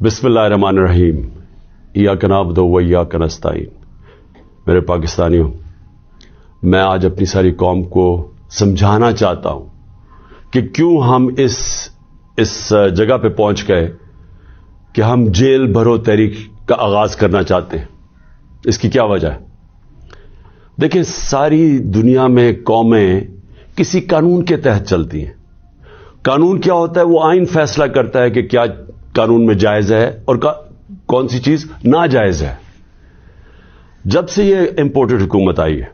بسم اللہ الرحمن الرحیم ایاک نعبد و ایاک نستعین. میرے پاکستانیوں، میں آج اپنی ساری قوم کو سمجھانا چاہتا ہوں کہ کیوں ہم اس جگہ پہ پہنچ گئے کہ ہم جیل بھرو تحریک کا آغاز کرنا چاہتے ہیں. اس کی کیا وجہ ہے؟ دیکھیں، ساری دنیا میں قومیں کسی قانون کے تحت چلتی ہیں. قانون کیا ہوتا ہے؟ وہ آئین فیصلہ کرتا ہے کہ کیا قانون میں جائز ہے اور کون سی چیز ناجائز ہے. جب سے یہ امپورٹڈ حکومت آئی ہے،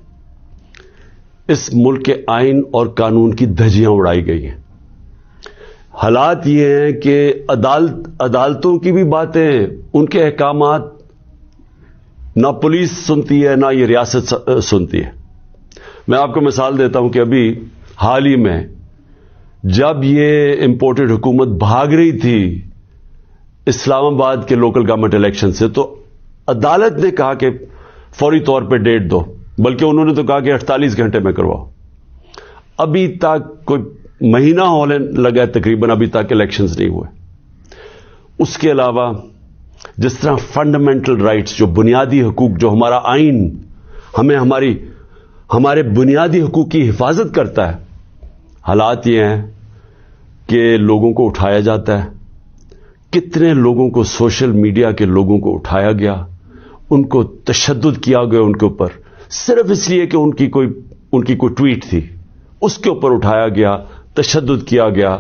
اس ملک کے آئین اور قانون کی دھجیاں اڑائی گئی ہیں. حالات یہ ہیں کہ عدالتوں کی بھی باتیں، ان کے احکامات نہ پولیس سنتی ہے نہ یہ ریاست سنتی ہے. میں آپ کو مثال دیتا ہوں کہ ابھی حال ہی میں جب یہ امپورٹڈ حکومت بھاگ رہی تھی اسلام آباد کے لوکل گورنمنٹ الیکشن سے، تو عدالت نے کہا کہ فوری طور پہ ڈیٹ دو، بلکہ انہوں نے تو کہا کہ 48 گھنٹے میں کرواؤ. ابھی تک کوئی مہینہ ہونے لگا ہے تقریباً، ابھی تک الیکشنز نہیں ہوئے. اس کے علاوہ جس طرح فنڈامنٹل رائٹس، جو بنیادی حقوق، جو ہمارا آئین ہمیں ہمارے بنیادی حقوق کی حفاظت کرتا ہے، حالات یہ ہیں کہ لوگوں کو اٹھایا جاتا ہے. کتنے لوگوں کو، سوشل میڈیا کے لوگوں کو اٹھایا گیا، ان کو تشدد کیا گیا ان کے اوپر، صرف اس لیے کہ ان کی کوئی ٹویٹ تھی، اس کے اوپر اٹھایا گیا، تشدد کیا گیا.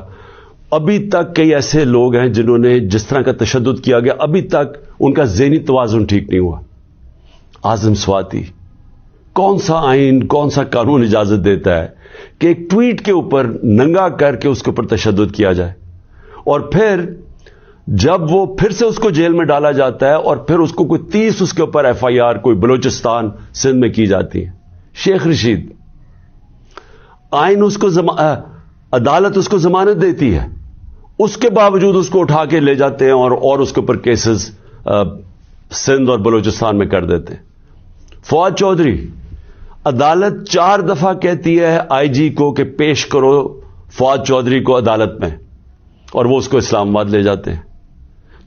ابھی تک کئی ایسے لوگ ہیں جنہوں نے جس طرح کا تشدد کیا گیا، ابھی تک ان کا ذہنی توازن ٹھیک نہیں ہوا. اعظم سواتی، کون سا آئین، کون سا قانون اجازت دیتا ہے کہ ایک ٹویٹ کے اوپر ننگا کر کے اس کے اوپر تشدد کیا جائے، اور پھر جب وہ پھر سے اس کو جیل میں ڈالا جاتا ہے اور پھر اس کو کوئی 30 اس کے اوپر FIR کوئی بلوچستان سندھ میں کی جاتی ہے. شیخ رشید، آئین اس کو عدالت اس کو ضمانت دیتی ہے، اس کے باوجود اس کو اٹھا کے لے جاتے ہیں اور اس کے اوپر کیسز سندھ اور بلوچستان میں کر دیتے ہیں. فواد چودھری، عدالت 4 دفعہ کہتی ہے IG کو کہ پیش کرو فواد چودھری کو عدالت میں، اور وہ اس کو اسلام آباد لے جاتے ہیں.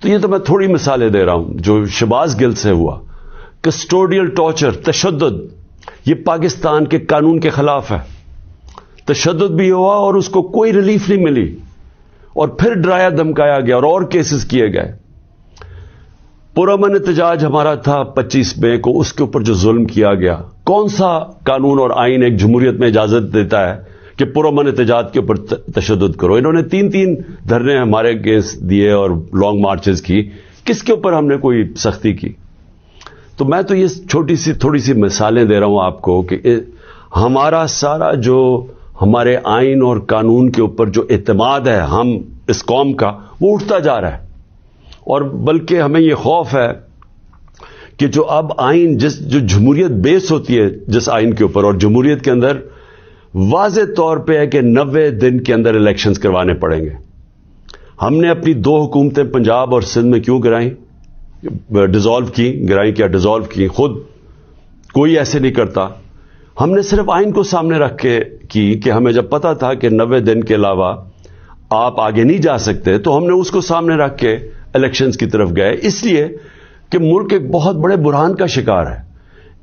تو یہ تو میں تھوڑی مثالیں دے رہا ہوں. جو شہباز گل سے ہوا، کسٹوڈیل ٹارچر، تشدد، یہ پاکستان کے قانون کے خلاف ہے. تشدد بھی ہوا اور اس کو کوئی ریلیف نہیں ملی، اور پھر ڈرایا دھمکایا گیا اور کیسز کیے گئے. پرامن احتجاج ہمارا تھا 25 مئی کو، اس کے اوپر جو ظلم کیا گیا، کون سا قانون اور آئین ایک جمہوریت میں اجازت دیتا ہے کہ پرامن احتجاج کے اوپر تشدد کرو؟ انہوں نے 3 دھرنے ہمارے اگینسٹ دیے اور لانگ مارچز کی. کس کے اوپر ہم نے کوئی سختی کی؟ تو میں تو یہ تھوڑی سی مثالیں دے رہا ہوں آپ کو کہ ہمارا سارا جو ہمارے آئین اور قانون کے اوپر جو اعتماد ہے ہم اس قوم کا، وہ اٹھتا جا رہا ہے. اور بلکہ ہمیں یہ خوف ہے کہ جو اب آئین جو جمہوریت بیس ہوتی ہے جس آئین کے اوپر، اور جمہوریت کے اندر واضح طور پہ ہے کہ 90 دن کے اندر الیکشنز کروانے پڑیں گے. ہم نے اپنی 2 حکومتیں پنجاب اور سندھ میں کیوں گرائیں؟ ڈیزالو کی خود کوئی ایسے نہیں کرتا. ہم نے صرف آئین کو سامنے رکھ کے کی کہ ہمیں جب پتا تھا کہ 90 دن کے علاوہ آپ آگے نہیں جا سکتے، تو ہم نے اس کو سامنے رکھ کے الیکشنز کی طرف گئے. اس لیے کہ ملک ایک بہت بڑے بحران کا شکار ہے،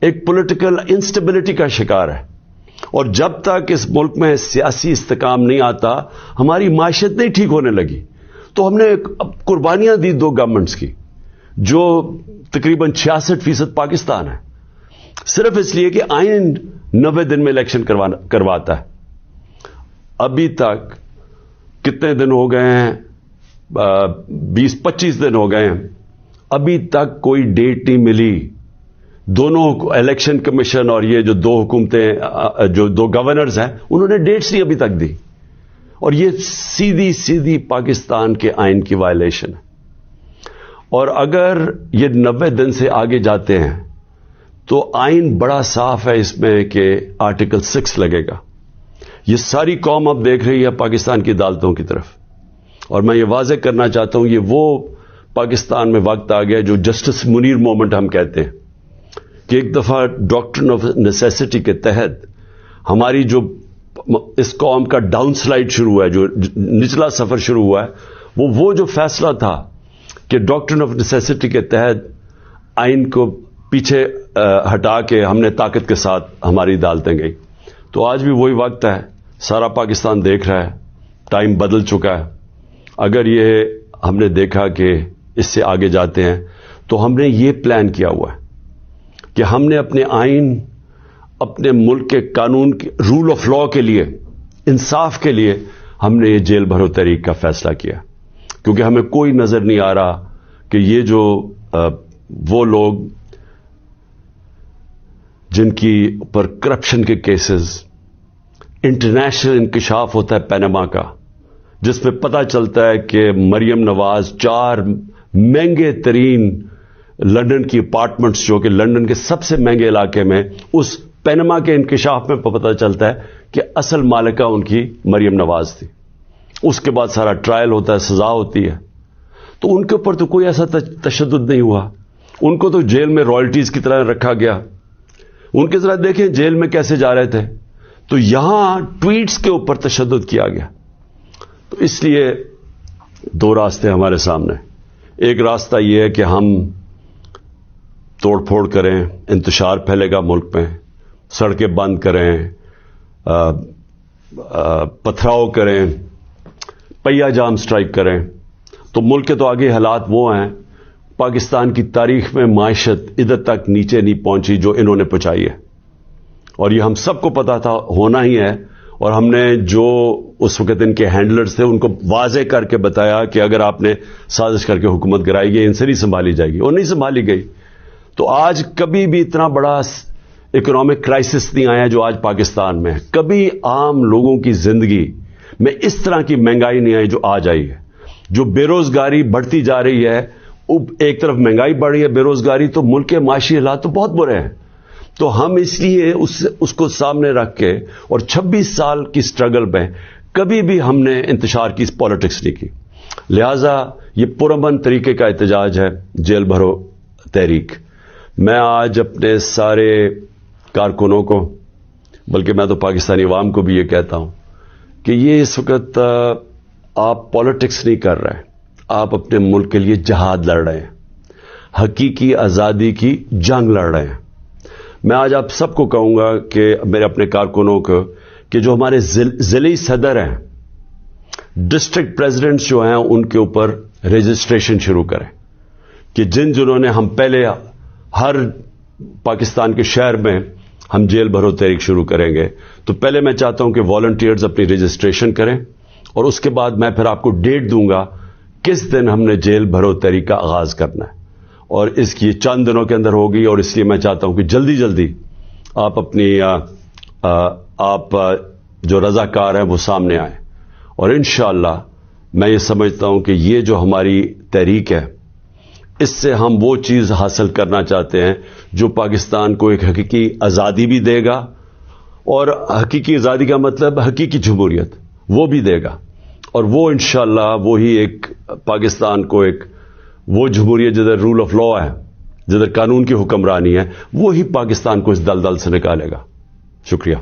ایک پولیٹیکل انسٹیبلٹی کا شکار ہے. اور جب تک اس ملک میں سیاسی استحکام نہیں آتا، ہماری معیشت نہیں ٹھیک ہونے لگی. تو ہم نے قربانیاں دی 2 گورنمنٹس کی، جو تقریباً 66% پاکستان ہے، صرف اس لیے کہ آئین 90 دن میں الیکشن کرواتا ہے. ابھی تک کتنے دن ہو گئے ہیں؟ 20-25 دن ہو گئے ہیں، ابھی تک کوئی ڈیٹ نہیں ملی. دونوں الیکشن کمیشن اور یہ جو 2 حکومتیں، جو 2 گورنرز ہیں، انہوں نے ڈیٹس نہیں ابھی تک دی. اور یہ سیدھی پاکستان کے آئین کی وائلیشن ہے. اور اگر یہ 90 دن سے آگے جاتے ہیں تو آئین بڑا صاف ہے اس میں کہ آرٹیکل 6 لگے گا. یہ ساری قوم اب دیکھ رہی ہے پاکستان کی عدالتوں کی طرف. اور میں یہ واضح کرنا چاہتا ہوں، یہ وہ پاکستان میں وقت آ گیا جو جسٹس منیر مومنٹ ہم کہتے ہیں، کہ ایک دفعہ ڈاکٹرن آف نیسیسٹی کے تحت ہماری جو اس قوم کا ڈاؤن سلائڈ شروع ہوا ہے، جو نچلا سفر شروع ہوا ہے، وہ جو فیصلہ تھا کہ ڈاکٹرن آف نیسیسٹی کے تحت آئین کو پیچھے ہٹا کے ہم نے طاقت کے ساتھ ہماری عدالتیں گئی. تو آج بھی وہی وقت ہے, سارا پاکستان دیکھ رہا ہے, ٹائم بدل چکا ہے. اگر یہ ہم نے دیکھا کہ اس سے آگے جاتے ہیں تو ہم نے یہ پلان کیا ہوا ہے کہ ہم نے اپنے آئین, اپنے ملک کے قانون, رول آف لا کے لیے, انصاف کے لیے ہم نے یہ جیل بھرو تحریک کا فیصلہ کیا, کیونکہ ہمیں کوئی نظر نہیں آ رہا کہ یہ جو وہ لوگ جن کی پر کرپشن کے کیسز, انٹرنیشنل انکشاف ہوتا ہے پینما کا, جس میں پتہ چلتا ہے کہ مریم نواز 4 مہنگے ترین لندن کی اپارٹمنٹس, جو کہ لندن کے سب سے مہنگے علاقے میں, اس پینما کے انکشاف میں پتہ چلتا ہے کہ اصل مالکہ ان کی مریم نواز تھی. اس کے بعد سارا ٹرائل ہوتا ہے, سزا ہوتی ہے. تو ان کے اوپر تو کوئی ایسا تشدد نہیں ہوا, ان کو تو جیل میں رائلٹیز کی طرح رکھا گیا. ان کے ذرا دیکھیں جیل میں کیسے جا رہے تھے. تو یہاں ٹویٹس کے اوپر تشدد کیا گیا. تو اس لیے 2 راستے ہمارے سامنے. ایک راستہ یہ ہے کہ ہم توڑ پھوڑ کریں, انتشار پھیلے گا ملک میں, سڑکیں بند کریں, پتھراؤ کریں, پہیا جام سٹرائک کریں. تو ملک کے تو آگے حالات وہ ہیں, پاکستان کی تاریخ میں معیشت ادھر تک نیچے نہیں پہنچی جو انہوں نے پہنچائی ہے, اور یہ ہم سب کو پتا تھا ہونا ہی ہے. اور ہم نے جو اس وقت ان کے ہینڈلرز تھے ان کو واضح کر کے بتایا کہ اگر آپ نے سازش کر کے حکومت گرائی گئی, ان سے نہیں سنبھالی جائے گی, اور نہیں سنبھالی گئی. تو آج کبھی بھی اتنا بڑا اکنامک کرائسس نہیں آیا جو آج پاکستان میں ہے. کبھی عام لوگوں کی زندگی میں اس طرح کی مہنگائی نہیں آئی جو آج آئی ہے. جو بے روزگاری بڑھتی جا رہی ہے, ایک طرف مہنگائی بڑھ رہی ہے, بے روزگاری, تو ملک کے معاشی حالات تو بہت برے ہیں. تو ہم اس لیے اس کو سامنے رکھ کے, اور 26 سال کی سٹرگل میں کبھی بھی ہم نے انتشار کی پالیٹکس نہیں کی. لہذا یہ پرامن طریقے کا احتجاج ہے جیل بھرو تحریک. میں آج اپنے سارے کارکنوں کو, بلکہ میں تو پاکستانی عوام کو بھی یہ کہتا ہوں کہ یہ اس وقت آپ پالیٹکس نہیں کر رہے, آپ اپنے ملک کے لیے جہاد لڑ رہے ہیں, حقیقی آزادی کی جنگ لڑ رہے ہیں. میں آج آپ سب کو کہوں گا کہ میرے اپنے کارکنوں کو کہ جو ہمارے ضلعی صدر ہیں, ڈسٹرکٹ پریزیڈنٹس جو ہیں, ان کے اوپر رجسٹریشن شروع کریں کہ جنہوں نے ہم پہلے ہر پاکستان کے شہر میں ہم جیل بھرو تحریک شروع کریں گے. تو پہلے میں چاہتا ہوں کہ والنٹیئرز اپنی رجسٹریشن کریں, اور اس کے بعد میں پھر آپ کو ڈیٹ دوں گا کس دن ہم نے جیل بھرو تحریک کا آغاز کرنا ہے, اور اس کی چند دنوں کے اندر ہوگی. اور اس لیے میں چاہتا ہوں کہ جلدی جلدی آپ اپنی آپ جو رضاکار ہیں وہ سامنے آئیں. اور انشاءاللہ میں یہ سمجھتا ہوں کہ یہ جو ہماری تحریک ہے, اس سے ہم وہ چیز حاصل کرنا چاہتے ہیں جو پاکستان کو ایک حقیقی آزادی بھی دے گا, اور حقیقی آزادی کا مطلب حقیقی جمہوریت وہ بھی دے گا. اور وہ انشاءاللہ وہی ایک پاکستان کو ایک وہ جمہوریت جدھر رول آف لا ہے, جدھر قانون کی حکمرانی ہے, وہی پاکستان کو اس دلدل سے نکالے گا. شکریہ.